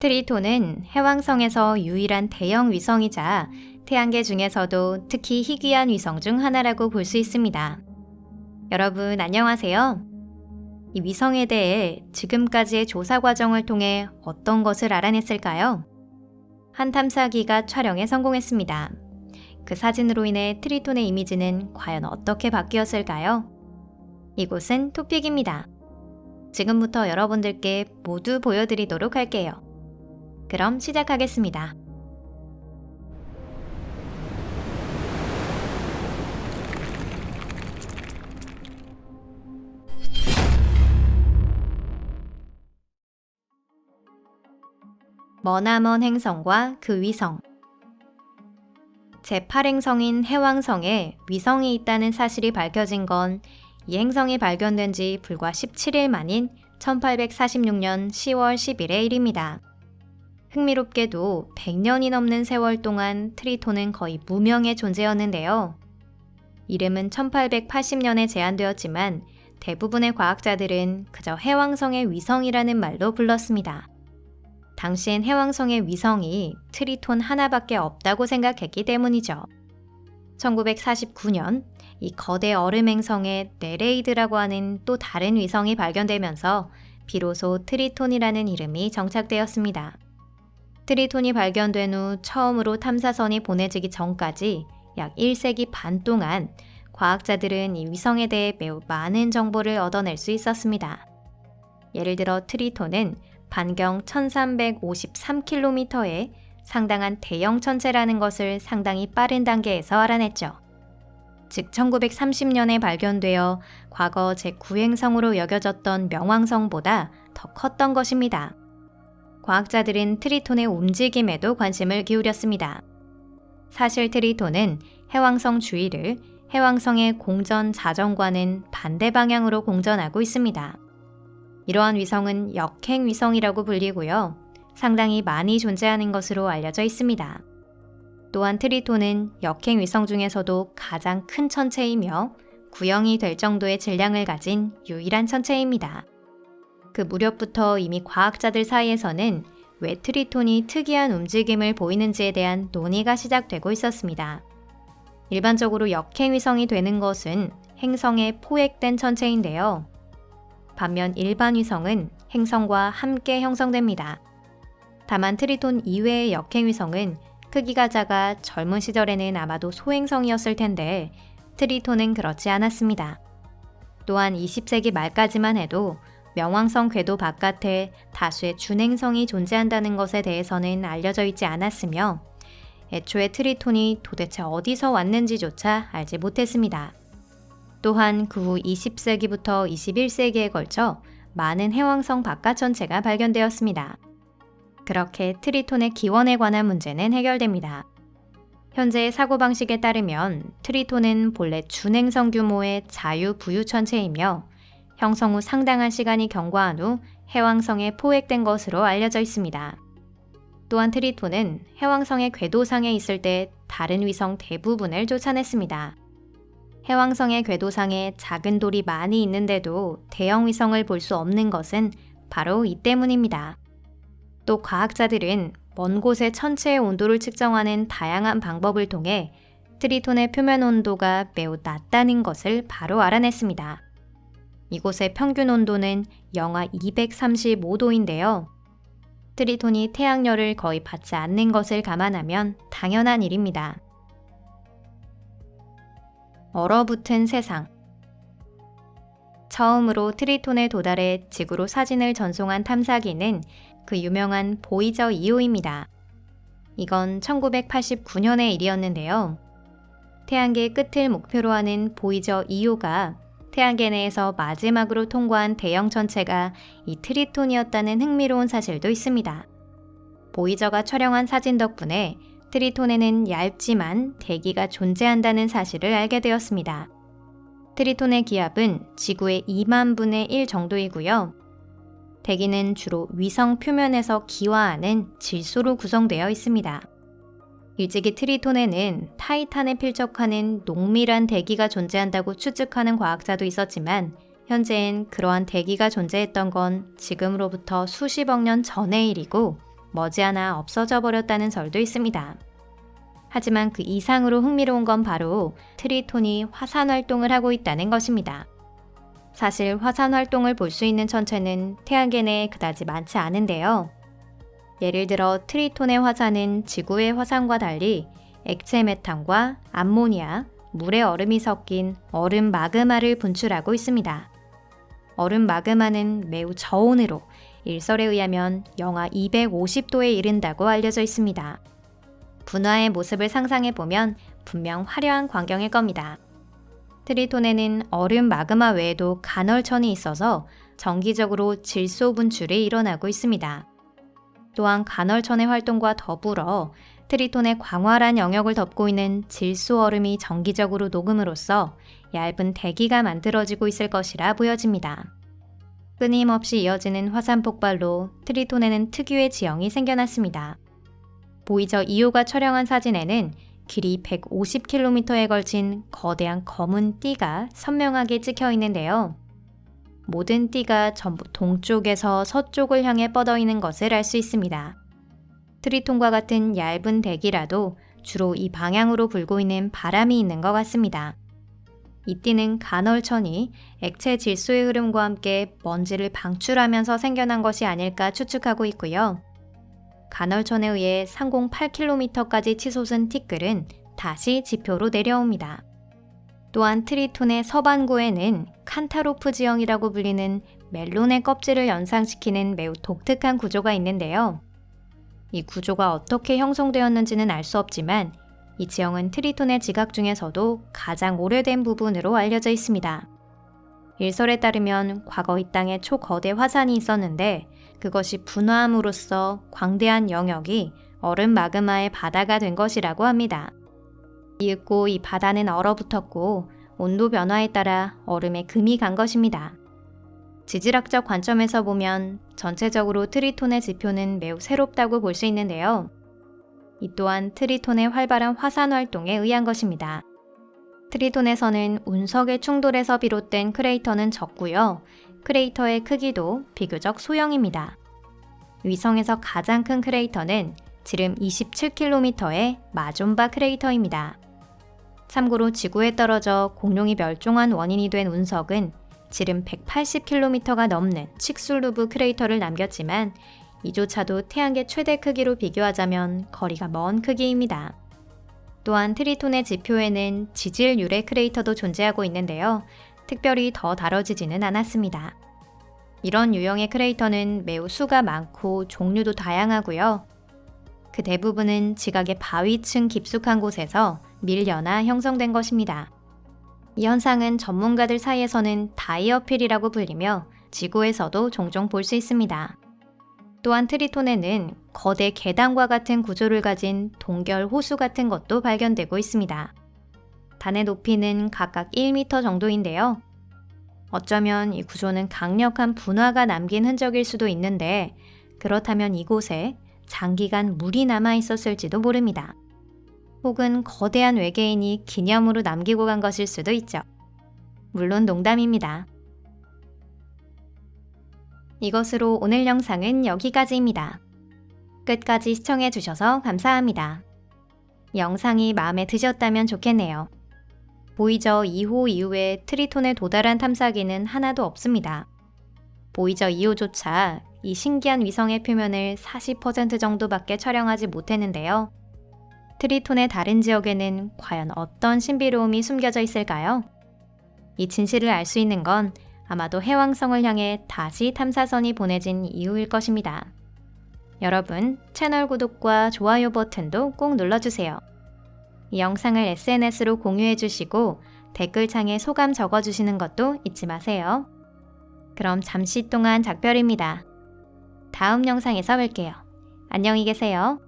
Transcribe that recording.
트리톤은 해왕성에서 유일한 대형 위성이자 태양계 중에서도 특히 희귀한 위성 중 하나라고 볼 수 있습니다. 여러분 안녕하세요. 이 위성에 대해 지금까지의 조사 과정을 통해 어떤 것을 알아냈을까요? 한 탐사기가 촬영에 성공했습니다. 그 사진으로 인해 트리톤의 이미지는 과연 어떻게 바뀌었을까요? 이곳은 토픽입니다. 지금부터 여러분들께 모두 보여드리도록 할게요. 그럼 시작하겠습니다. 머나먼 행성과 그 위성. 제8행성인 해왕성에 위성이 있다는 사실이 밝혀진 건 이 행성이 발견된 지 불과 17일 만인 1846년 10월 10일의 일입니다. 흥미롭게도 100년이 넘는 세월 동안 트리톤은 거의 무명의 존재였는데요. 이름은 1880년에 제안되었지만 대부분의 과학자들은 그저 해왕성의 위성이라는 말로 불렀습니다. 당시엔 해왕성의 위성이 트리톤 하나밖에 없다고 생각했기 때문이죠. 1949년 이 거대 얼음 행성에 네레이드라고 하는 또 다른 위성이 발견되면서 비로소 트리톤이라는 이름이 정착되었습니다. 트리톤이 발견된 후 처음으로 탐사선이 보내지기 전까지 약 1세기 반 동안 과학자들은 이 위성에 대해 매우 많은 정보를 얻어낼 수 있었습니다. 예를 들어 트리톤은 반경 1353km의 상당한 대형 천체라는 것을 상당히 빠른 단계에서 알아냈죠. 즉 1930년에 발견되어 과거 제9행성으로 여겨졌던 명왕성보다 더 컸던 것입니다. 과학자들은 트리톤의 움직임에도 관심을 기울였습니다. 사실 트리톤은 해왕성 주위를 해왕성의 공전 자전과는 반대 방향으로 공전하고 있습니다. 이러한 위성은 역행 위성이라고 불리고요. 상당히 많이 존재하는 것으로 알려져 있습니다. 또한 트리톤은 역행 위성 중에서도 가장 큰 천체이며 구형이 될 정도의 질량을 가진 유일한 천체입니다. 그 무렵부터 이미 과학자들 사이에서는 왜 트리톤이 특이한 움직임을 보이는지에 대한 논의가 시작되고 있었습니다. 일반적으로 역행 위성이 되는 것은 행성에 포획된 천체인데요. 반면 일반 위성은 행성과 함께 형성됩니다. 다만 트리톤 이외의 역행 위성은 크기가 작아 젊은 시절에는 아마도 소행성이었을 텐데 트리톤은 그렇지 않았습니다. 또한 20세기 말까지만 해도 명왕성 궤도 바깥에 다수의 준행성이 존재한다는 것에 대해서는 알려져 있지 않았으며 애초에 트리톤이 도대체 어디서 왔는지조차 알지 못했습니다. 또한 그 후 20세기부터 21세기에 걸쳐 많은 해왕성 바깥 천체가 발견되었습니다. 그렇게 트리톤의 기원에 관한 문제는 해결됩니다. 현재의 사고방식에 따르면 트리톤은 본래 준행성 규모의 자유부유 천체이며 형성 후 상당한 시간이 경과한 후 해왕성에 포획된 것으로 알려져 있습니다. 또한 트리톤은 해왕성의 궤도상에 있을 때 다른 위성 대부분을 쫓아냈습니다. 해왕성의 궤도상에 작은 돌이 많이 있는데도 대형 위성을 볼 수 없는 것은 바로 이 때문입니다. 또 과학자들은 먼 곳의 천체의 온도를 측정하는 다양한 방법을 통해 트리톤의 표면 온도가 매우 낮다는 것을 바로 알아냈습니다. 이곳의 평균 온도는 영하 235도인데요. 트리톤이 태양열을 거의 받지 않는 것을 감안하면 당연한 일입니다. 얼어붙은 세상. 처음으로 트리톤에 도달해 지구로 사진을 전송한 탐사기는 그 유명한 보이저 2호입니다. 이건 1989년의 일이었는데요. 태양계 끝을 목표로 하는 보이저 2호가 태양계 내에서 마지막으로 통과한 대형 천체가 이 트리톤이었다는 흥미로운 사실도 있습니다. 보이저가 촬영한 사진 덕분에 트리톤에는 얇지만 대기가 존재한다는 사실을 알게 되었습니다. 트리톤의 기압은 지구의 2만 분의 1 정도이고요. 대기는 주로 위성 표면에서 기화하는 질소로 구성되어 있습니다. 일찍이 트리톤에는 타이탄에 필적하는 농밀한 대기가 존재한다고 추측하는 과학자도 있었지만 현재엔 그러한 대기가 존재했던 건 지금으로부터 수십억 년 전의 일이고 머지않아 없어져 버렸다는 설도 있습니다. 하지만 그 이상으로 흥미로운 건 바로 트리톤이 화산 활동을 하고 있다는 것입니다. 사실 화산 활동을 볼 수 있는 천체는 태양계 내에 그다지 많지 않은데요. 예를 들어 트리톤의 화산은 지구의 화산과 달리 액체 메탄과 암모니아, 물의 얼음이 섞인 얼음 마그마를 분출하고 있습니다. 얼음 마그마는 매우 저온으로 일설에 의하면 영하 250도에 이른다고 알려져 있습니다. 분화의 모습을 상상해보면 분명 화려한 광경일 겁니다. 트리톤에는 얼음 마그마 외에도 간헐천이 있어서 정기적으로 질소 분출이 일어나고 있습니다. 또한 간헐천의 활동과 더불어 트리톤의 광활한 영역을 덮고 있는 질소 얼음이 정기적으로 녹음으로써 얇은 대기가 만들어지고 있을 것이라 보여집니다. 끊임없이 이어지는 화산 폭발로 트리톤에는 특유의 지형이 생겨났습니다. 보이저 2호가 촬영한 사진에는 길이 150km에 걸친 거대한 검은 띠가 선명하게 찍혀 있는데요. 모든 띠가 전부 동쪽에서 서쪽을 향해 뻗어 있는 것을 알 수 있습니다. 트리톤과 같은 얇은 대기라도 주로 이 방향으로 불고 있는 바람이 있는 것 같습니다. 이 띠는 간헐천이 액체 질소의 흐름과 함께 먼지를 방출하면서 생겨난 것이 아닐까 추측하고 있고요. 간헐천에 의해 상공 8km까지 치솟은 티끌은 다시 지표로 내려옵니다. 또한 트리톤의 서반구에는 칸타로프 지형이라고 불리는 멜론의 껍질을 연상시키는 매우 독특한 구조가 있는데요. 이 구조가 어떻게 형성되었는지는 알 수 없지만 이 지형은 트리톤의 지각 중에서도 가장 오래된 부분으로 알려져 있습니다. 일설에 따르면 과거 이 땅에 초거대 화산이 있었는데 그것이 분화함으로써 광대한 영역이 얼음 마그마의 바다가 된 것이라고 합니다. 이윽고 이 바다는 얼어붙었고 온도 변화에 따라 얼음에 금이 간 것입니다. 지질학적 관점에서 보면 전체적으로 트리톤의 지표는 매우 새롭다고 볼 수 있는데요. 이 또한 트리톤의 활발한 화산 활동에 의한 것입니다. 트리톤에서는 운석의 충돌에서 비롯된 크레이터는 적고요. 크레이터의 크기도 비교적 소형입니다. 위성에서 가장 큰 크레이터는 지름 27km의 마존바 크레이터입니다. 참고로 지구에 떨어져 공룡이 멸종한 원인이 된 운석은 지름 180km가 넘는 칙술루브 크레이터를 남겼지만 이조차도 태양계 최대 크기로 비교하자면 거리가 먼 크기입니다. 또한 트리톤의 지표에는 지질 유래 크레이터도 존재하고 있는데요. 특별히 더 다뤄지지는 않았습니다. 이런 유형의 크레이터는 매우 수가 많고 종류도 다양하고요. 그 대부분은 지각의 바위층 깊숙한 곳에서 밀려나 형성된 것입니다. 이 현상은 전문가들 사이에서는 다이어필이라고 불리며 지구에서도 종종 볼 수 있습니다. 또한 트리톤에는 거대 계단과 같은 구조를 가진 동결 호수 같은 것도 발견되고 있습니다. 단의 높이는 각각 1m 정도인데요. 어쩌면 이 구조는 강력한 분화가 남긴 흔적일 수도 있는데 그렇다면 이곳에 장기간 물이 남아 있었을지도 모릅니다. 혹은 거대한 외계인이 기념으로 남기고 간 것일 수도 있죠. 물론 농담입니다. 이것으로 오늘 영상은 여기까지입니다. 끝까지 시청해주셔서 감사합니다. 영상이 마음에 드셨다면 좋겠네요. 보이저 2호 이후에 트리톤에 도달한 탐사기는 하나도 없습니다. 보이저 2호조차 이 신기한 위성의 표면을 40% 정도밖에 촬영하지 못했는데요. 트리톤의 다른 지역에는 과연 어떤 신비로움이 숨겨져 있을까요? 이 진실을 알 수 있는 건 아마도 해왕성을 향해 다시 탐사선이 보내진 이유일 것입니다. 여러분, 채널 구독과 좋아요 버튼도 꼭 눌러주세요. 이 영상을 SNS로 공유해주시고 댓글창에 소감 적어주시는 것도 잊지 마세요. 그럼 잠시 동안 작별입니다. 다음 영상에서 뵐게요. 안녕히 계세요.